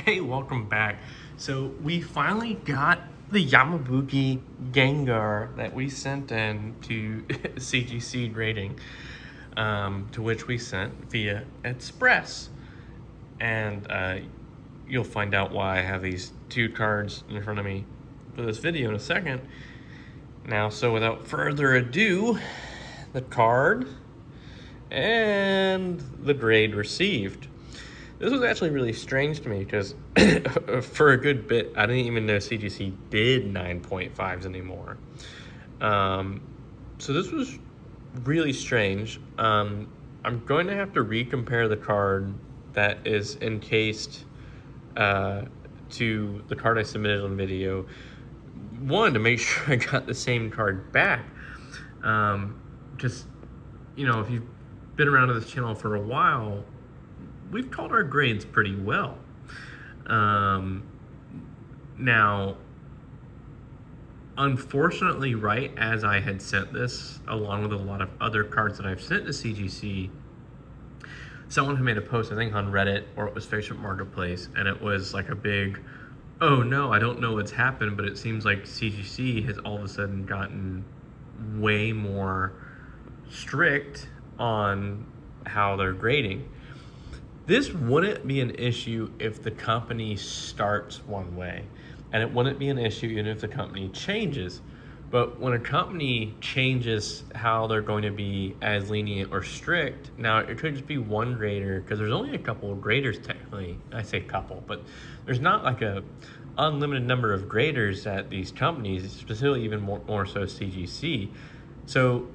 Hey, welcome back. So we finally got the Yamabuki Gengar that we sent in to CGC grading, to which we sent via Express. And you'll find out why I have these two cards in front of me for this video in a second. Now, so without further ado, the card and the grade received. This was actually really strange to me because for a good bit, I didn't even know CGC did 9.5s anymore. So this was really strange. I'm going to have to recompare the card that is encased to the card I submitted on video. One, to make sure I got the same card back. Because, if you've been around to this channel for a while, we've called our grades pretty well. Now, unfortunately, right as I had sent this, along with a lot of other cards that I've sent to CGC, someone who made a post, I think on Reddit, or it was Facebook Marketplace, and it was like a big, oh no, I don't know what's happened, but it seems like CGC has all of a sudden gotten way more strict on how they're grading. This wouldn't be an issue if the company starts one way, and it wouldn't be an issue even if the company changes. But when a company changes how they're going to be as lenient or strict, now it could just be one grader, because there's only a couple of graders technically. I say couple, but there's not like a unlimited number of graders at these companies, specifically even more so CGC. So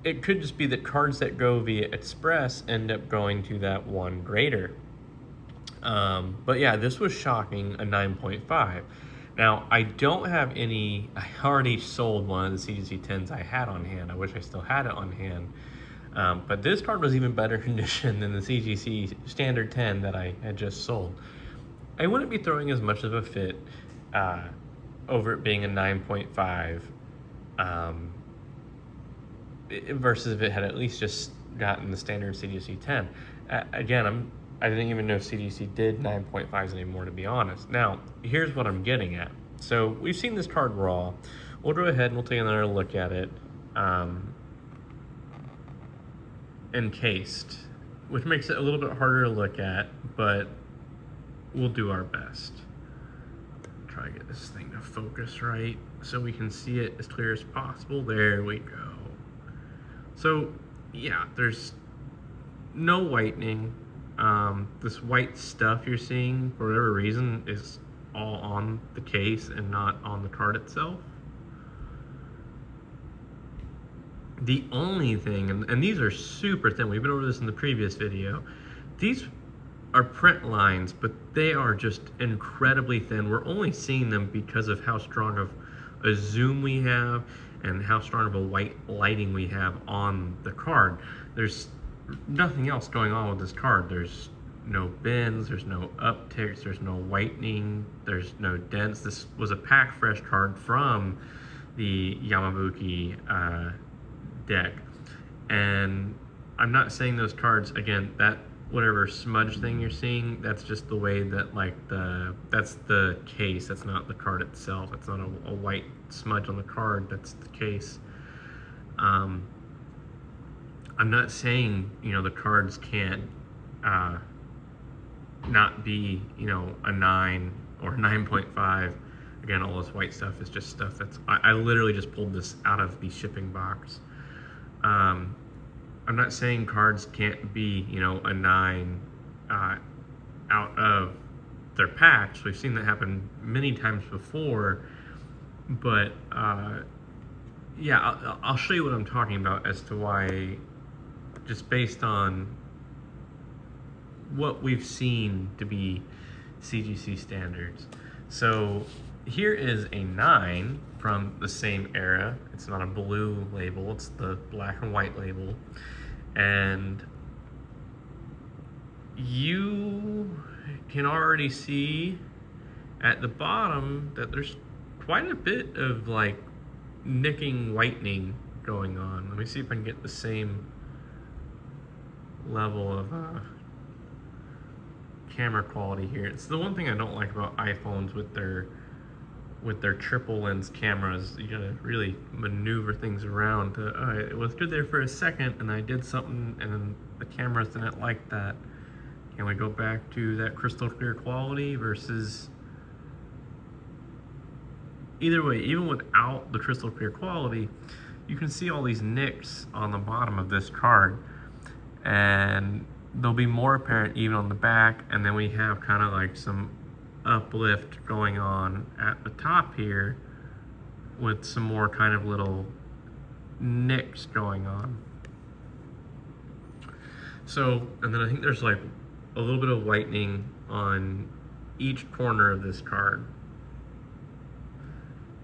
it could just be that cards that go via Express end up going to that one grader. But yeah, this was shocking, a 9.5. Now, I don't have any, I already sold one of the CGC 10s I had on hand. I wish I still had it on hand. But this card was even better condition than the CGC standard 10 that I had just sold. I wouldn't be throwing as much of a fit over it being a 9.5. Versus if it had at least just gotten the standard CGC 10. Again, I didn't even know CGC did 9.5s anymore, to be honest. Now, here's what I'm getting at. So we've seen this card raw. We'll go ahead and we'll take another look at it encased, which makes it a little bit harder to look at, but we'll do our best. Try to get this thing to focus right so we can see it as clear as possible. There we go. So, yeah, there's no whitening. This white stuff you're seeing, for whatever reason, is all on the case and not on the card itself. The only thing, and these are super thin, we've been over this in the previous video, these are print lines, but they are just incredibly thin. We're only seeing them because of how strong of a zoom we have and how strong of a white lighting we have on the card. There's nothing else going on with this card. There's no bends, there's no upticks, there's no whitening, there's no dents. This was a pack fresh card from the Yamabuki deck. And I'm not saying those cards, again, that whatever smudge thing you're seeing, that's just the way that that's the case, that's not the card itself. It's not a white smudge on the card, that's the case. I'm not saying, the cards can't not be, a 9 or 9.5. Again, all this white stuff is just stuff that's, I literally just pulled this out of the shipping box. I'm not saying cards can't be, a 9 out of their packs. We've seen that happen many times before, but yeah, I'll show you what I'm talking about as to why, just based on what we've seen to be CGC standards. So here is a 9 from the same era. It's not a blue label, it's the black and white label. And you can already see at the bottom that there's quite a bit of nicking whitening going on. Let me see if I can get the same level of camera quality here. It's the one thing I don't like about iPhones with their triple lens cameras. You gotta really maneuver things around to, all right, it was good there for a second and I did something and then the cameras didn't like that. Can we go back to that crystal clear quality versus, either way, even without the crystal clear quality, you can see all these nicks on the bottom of this card, and they'll be more apparent even on the back, and then we have kind of like some uplift going on at the top here with some more kind of little nicks going on. So, and then I think there's like a little bit of whitening on each corner of this card.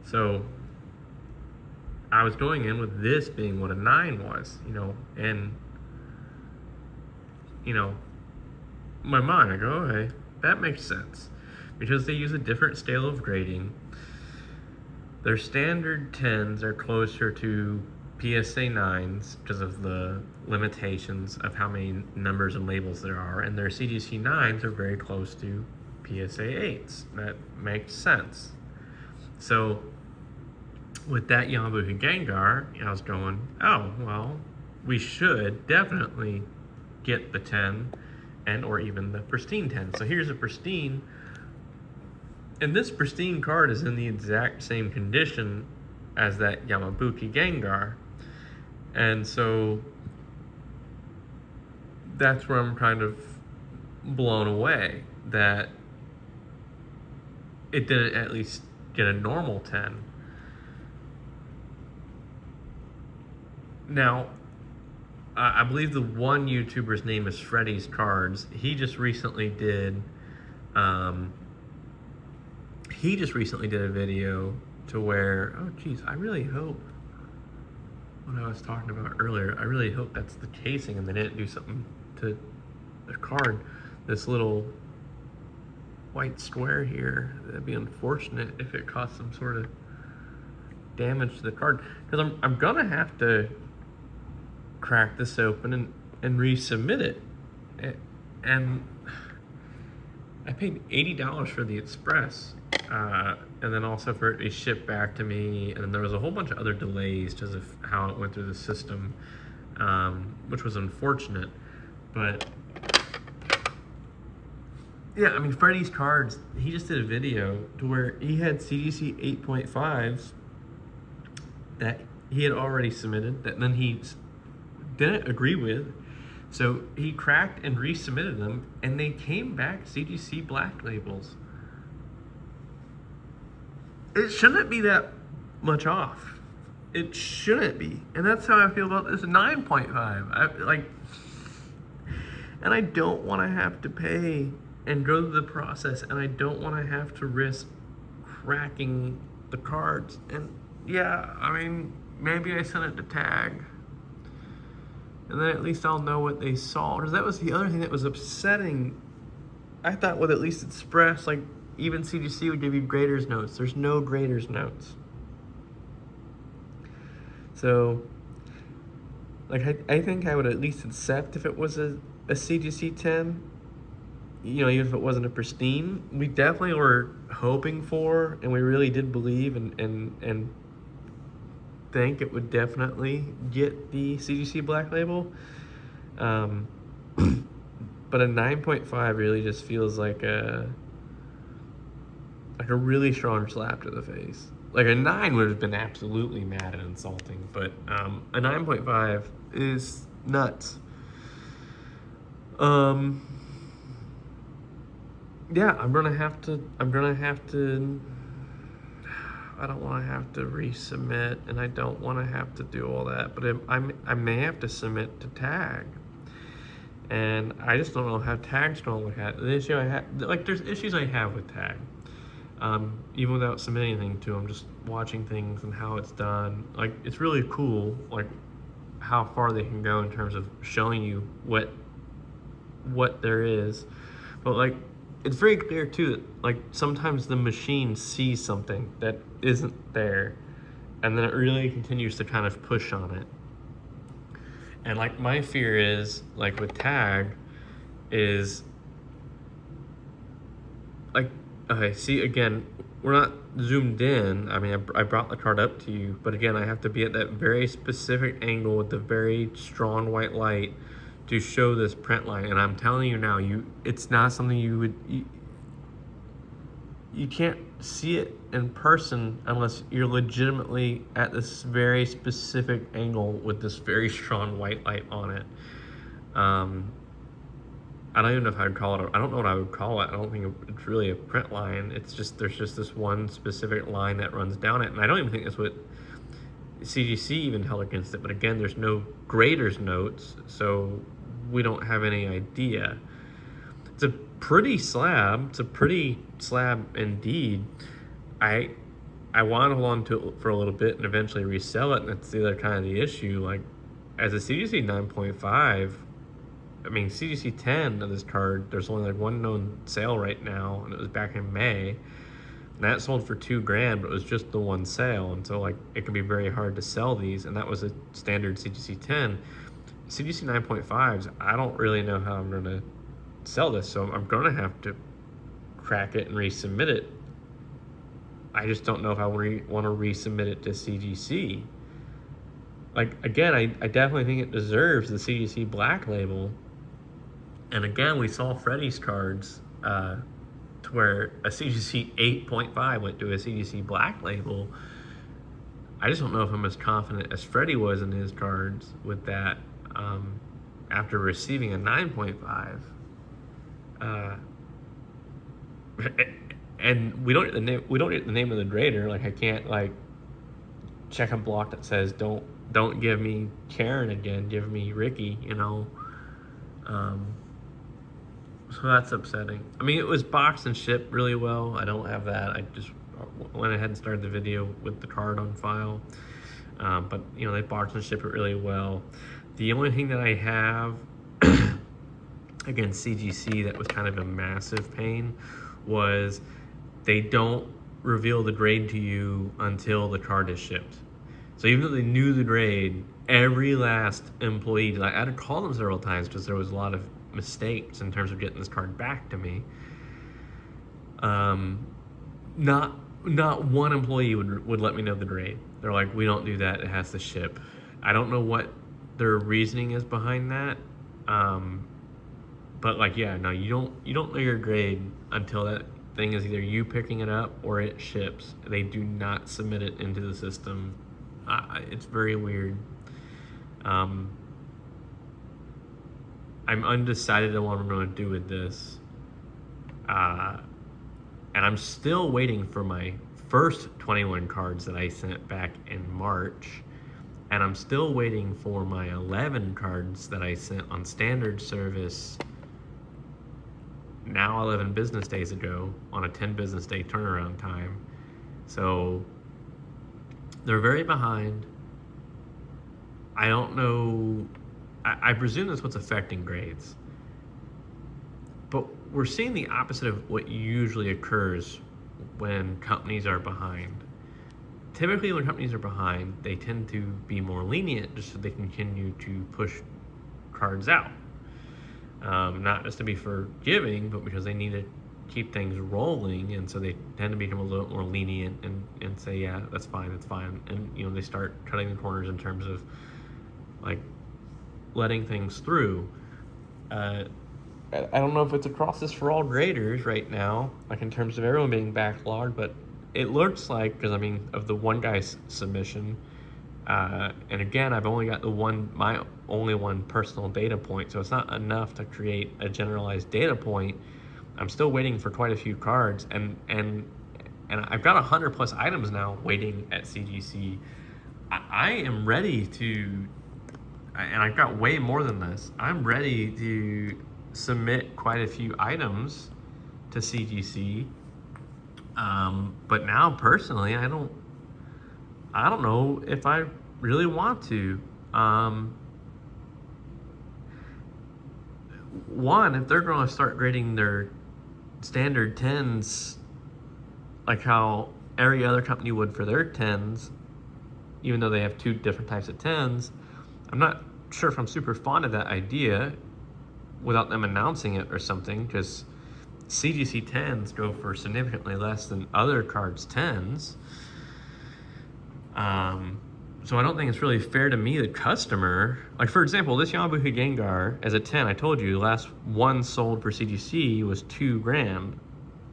So I was going in with this being what a 9 was, you know, and, you know, in my mind I go, okay, that makes sense, because they use a different scale of grading. Their standard 10s are closer to PSA 9s because of the limitations of how many numbers and labels there are, and their CGC 9s are very close to PSA 8s. That makes sense. So with that Yamabuki Gengar, I was going, oh, well, we should definitely get the 10 and or even the pristine 10. So here's a pristine, and this pristine card is in the exact same condition as that Yamabuki Gengar. And so that's where I'm kind of blown away that it didn't at least get a normal 10. Now, I believe the one YouTuber's name is Freddy's Cards. He just recently did a video to where, oh geez, I really hope what I was talking about earlier, I really hope that's the casing and they didn't do something to the card. This little white square here, that'd be unfortunate if it caused some sort of damage to the card, because I'm gonna have to crack this open and resubmit it. And I paid $80 for the express, and then also for it to be shipped back to me, and then there was a whole bunch of other delays because of how it went through the system, which was unfortunate. But yeah, I mean, Freddy's Cards, he just did a video to where he had CGC 8.5s that he had already submitted, that then he didn't agree with, so he cracked and resubmitted them, and they came back CGC black labels. It shouldn't be that much off. It shouldn't be, and that's how I feel about this 9.5. And I don't want to have to pay and go through the process, and I don't want to have to risk cracking the cards. And yeah, I mean, maybe I sent it to Tag, and then at least I'll know what they saw. Because that was the other thing that was upsetting. I thought with at least Express, like even CGC would give you grader's notes. There's no grader's notes. So, like, I think I would at least accept if it was a CGC 10. You know, even if it wasn't a pristine. We definitely were hoping for, and we really did believe and think it would definitely get the CGC black label. But a 9.5 really just feels like a really strong slap to the face. Like a 9 would have been absolutely mad and insulting, but a 9.5 is nuts. Yeah, I'm gonna have to, I don't want to have to resubmit, and I don't want to have to do all that, but I may have to submit to Tag, and I just don't know how Tag's gonna look at it. The issue I have, like, there's issues I have with Tag, even without submitting anything to them, just watching things and how it's done. Like, it's really cool, like how far they can go in terms of showing you what there is, but like, it's very clear too that like sometimes the machine sees something that isn't there, and then it really continues to kind of push on it. And like my fear is, like with Tag, is like, okay, see, again, we're not zoomed in. I mean, I brought the card up to you, but again, I have to be at that very specific angle with the very strong white light to show this print line. And I'm telling you now, it's not something you can't see it in person unless you're legitimately at this very specific angle with this very strong white light on it. I don't even know if I would call it, I don't know what I would call it. I don't think it's really a print line. It's just, there's just this one specific line that runs down it. And I don't even think that's what CGC even held against it. But again, there's no grader's notes, so we don't have any idea. It's a pretty slab. It's a pretty slab indeed. I want to hold on to it for a little bit and eventually resell it. And that's the other kind of the issue. Like, as a CGC 9.5, I mean, CGC 10 of this card, there's only like one known sale right now, and it was back in May. And that sold for $2,000, but it was just the one sale. And so, like, it can be very hard to sell these. And that was a standard CGC 10. CGC 9.5s, I don't really know how I'm going to sell this. So I'm going to have to crack it and resubmit it. I just don't know if I want to resubmit it to CGC. Like, again, I definitely think it deserves the CGC black label. And again, we saw Freddie's cards to where a CGC 8.5 went to a CGC black label. I just don't know if I'm as confident as Freddie was in his cards with that after receiving a 9.5. And we don't get the name of the grader. Like, I can't like check a block that says don't give me Karen again, give me Ricky, you know. So that's upsetting. I mean, it was boxed and shipped really well. I don't have that. I just went ahead and started the video with the card on file. But, you know, they boxed and shipped it really well. The only thing that I have against CGC that was kind of a massive pain was they don't reveal the grade to you until the card is shipped. So even though they knew the grade, every last employee, I had to call them several times because there was a lot of mistakes in terms of getting this card back to me. Not one employee would let me know the grade. They're like, we don't do that, it has to ship. I don't know what their reasoning is behind that. But like, yeah, no, you don't know your grade until that thing is either you picking it up or it ships. They do not submit it into the system. It's very weird. I'm undecided on what I'm going to do with this. And I'm still waiting for my first 21 cards that I sent back in March. And I'm still waiting for my 11 cards that I sent on standard service now 11 business days ago on a 10 business day turnaround time. So they're very behind. I don't know. I presume that's what's affecting grades. But we're seeing the opposite of what usually occurs when companies are behind. Typically, when companies are behind, they tend to be more lenient just so they continue to push cards out. Not just to be forgiving, but because they need to keep things rolling, and so they tend to become a little more lenient and say, yeah, that's fine. And, you know, they start cutting the corners in terms of, like, letting things through. I don't know if it's across this for all graders right now, like in terms of everyone being backlogged, but it looks like, because I mean, of the one guy's submission, and again, I've only got my only one personal data point, so it's not enough to create a generalized data point. I'm still waiting for quite a few cards, and I've got 100 plus items now waiting at CGC. I am ready to, and I've got way more than this. I'm ready to submit quite a few items to CGC. But now personally, I don't know if I really want to. One, if they're going to start grading their standard 10s like how every other company would for their 10s, even though they have two different types of 10s, I'm not sure if I'm super fond of that idea without them announcing it or something, because CGC 10s go for significantly less than other cards 10s. So I don't think it's really fair to me, the customer. Like, for example, this Yamabuki Gengar as a 10, I told you, the last one sold for CGC was $2,000.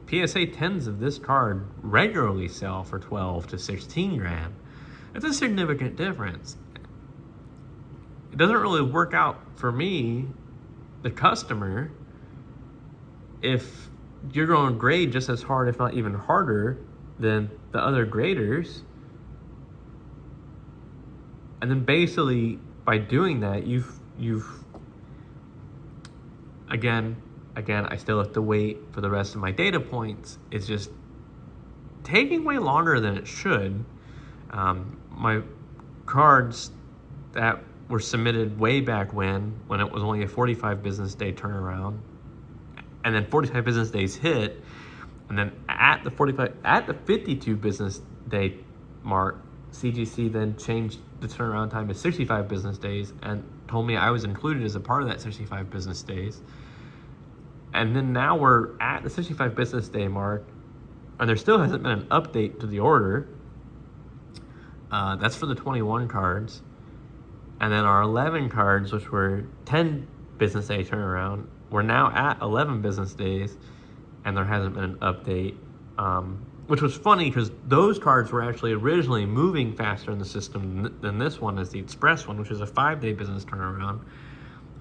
PSA 10s of this card regularly sell for 12 to 16 grand. That's a significant difference. It doesn't really work out for me, the customer, if you're going to grade just as hard, if not even harder, than the other graders. And then basically, by doing that, you've again, I still have to wait for the rest of my data points. It's just taking way longer than it should. My cards that were submitted way back when it was only a 45 business day turnaround, and then 45 business days hit, and then at the 52 business day mark, CGC then changed the turnaround time to 65 business days and told me I was included as a part of that 65 business days. And then now we're at the 65 business day mark, and there still hasn't been an update to the order. That's for the 21 cards. And then our 11 cards, which were 10 business day turnaround, we're now at 11 business days, and there hasn't been an update. Which was funny because those cards were actually originally moving faster in the system than this one, is the Express one, which is a 5-day business turnaround.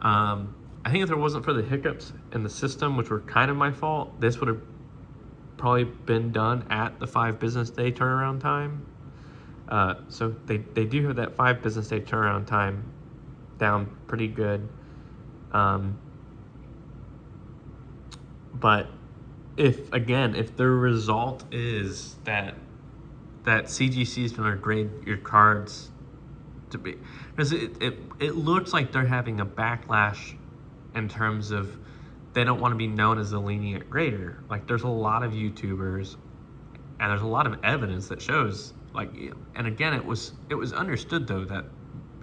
I think if there wasn't for the hiccups in the system, which were kind of my fault, this would have probably been done at the 5 business day turnaround time. So they do have that 5 business day turnaround time down pretty good. But if the result is that CGC is going to grade your cards to be, because it looks like they're having a backlash in terms of they don't want to be known as a lenient grader. Like, there's a lot of YouTubers and there's a lot of evidence that shows, like, and again, it was understood though that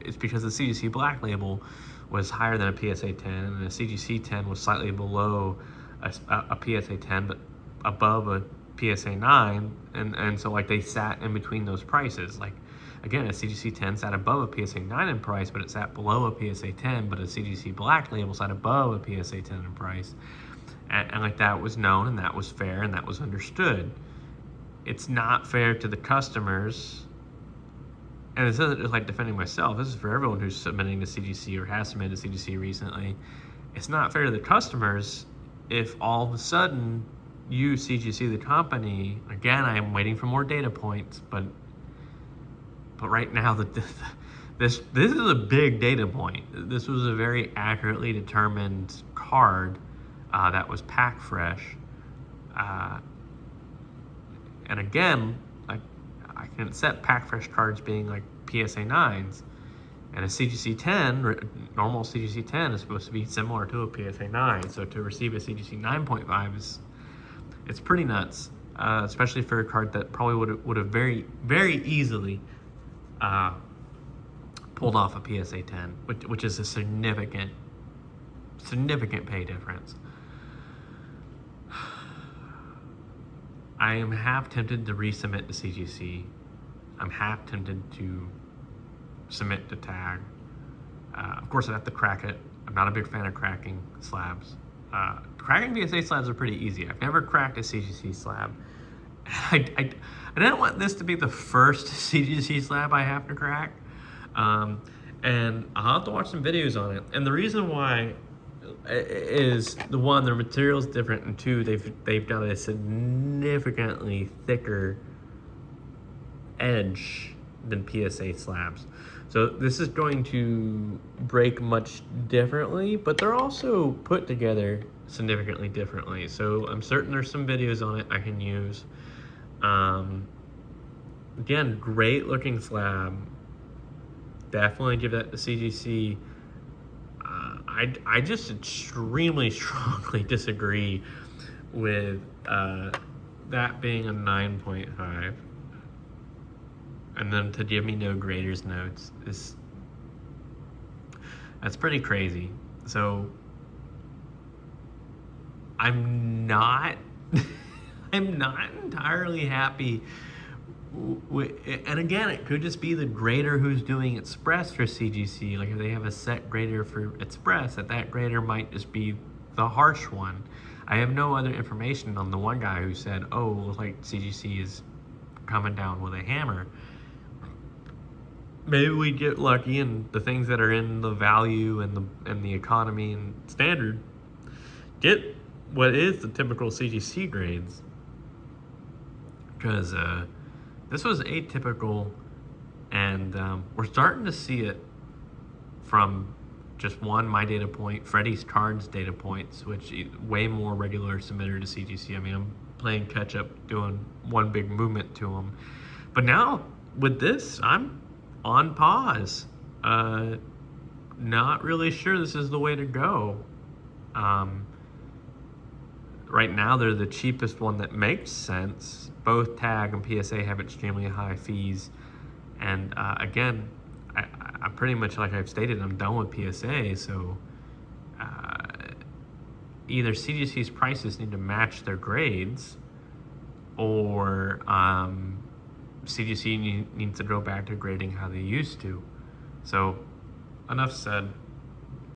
it's because the CGC Black Label was higher than a PSA 10 and the CGC 10 was slightly below a PSA 10 but above a PSA 9, and so like they sat in between those prices. Like, again, a CGC 10 sat above a PSA 9 in price, but it sat below a PSA 10, but a CGC Black Label sat above a PSA 10 in price. And like, that was known, and that was fair, and that was understood. It's not fair to the customers, and this isn't just like defending myself, this is for everyone who's submitting to CGC or has submitted to CGC recently. It's not fair to the customers if all of a sudden you, CGC, the company, again, I am waiting for more data points, but right now this is a big data point. This was a very accurately determined card that was pack fresh, and again, like, I can accept pack fresh cards being like PSA 9s, and a CGC 10, normal CGC 10 is supposed to be similar to a PSA 9, so to receive a CGC 9.5 it's pretty nuts, especially for a card that probably would have very, very easily pulled off a PSA 10, which is a significant pay difference. I am half tempted to resubmit to CGC. I'm half tempted to submit to tag. Of course, I have to crack it. I'm not a big fan of cracking slabs. Cracking PSA slabs are pretty easy. I've never cracked a CGC slab. I didn't want this to be the first CGC slab I have to crack. And I'll have to watch some videos on it. And the reason why is, the one, their material's different, and two, they've got a significantly thicker edge than PSA slabs. So this is going to break much differently, but they're also put together significantly differently. So I'm certain there's some videos on it I can use. Again, great looking slab. Definitely give that to CGC. I just extremely strongly disagree with that being a 9.5. And then to give me no grader's notes that's pretty crazy. So I'm not I'm not entirely happy and again, it could just be the grader who's doing Express for CGC. Like if they have a set grader for Express, that grader might just be the harsh one. I have no other information on the one guy who said, oh, like CGC is coming down with a hammer. Maybe we get lucky and the things that are in the value and the economy and standard get what is the typical CGC grades. Because this was atypical, and we're starting to see it from just one, my data point, Freddie's cards data points, which way more regular submitter to CGC. I mean, I'm playing catch up, doing one big movement to them. But now with this, I'm on pause. Not really sure this is the way to go. Right now, they're the cheapest one that makes sense. Both TAG and PSA have extremely high fees. And again, I pretty much, like I've stated, I'm done with PSA. So either CGC's prices need to match their grades, or CGC needs to go back to grading how they used to. So enough said.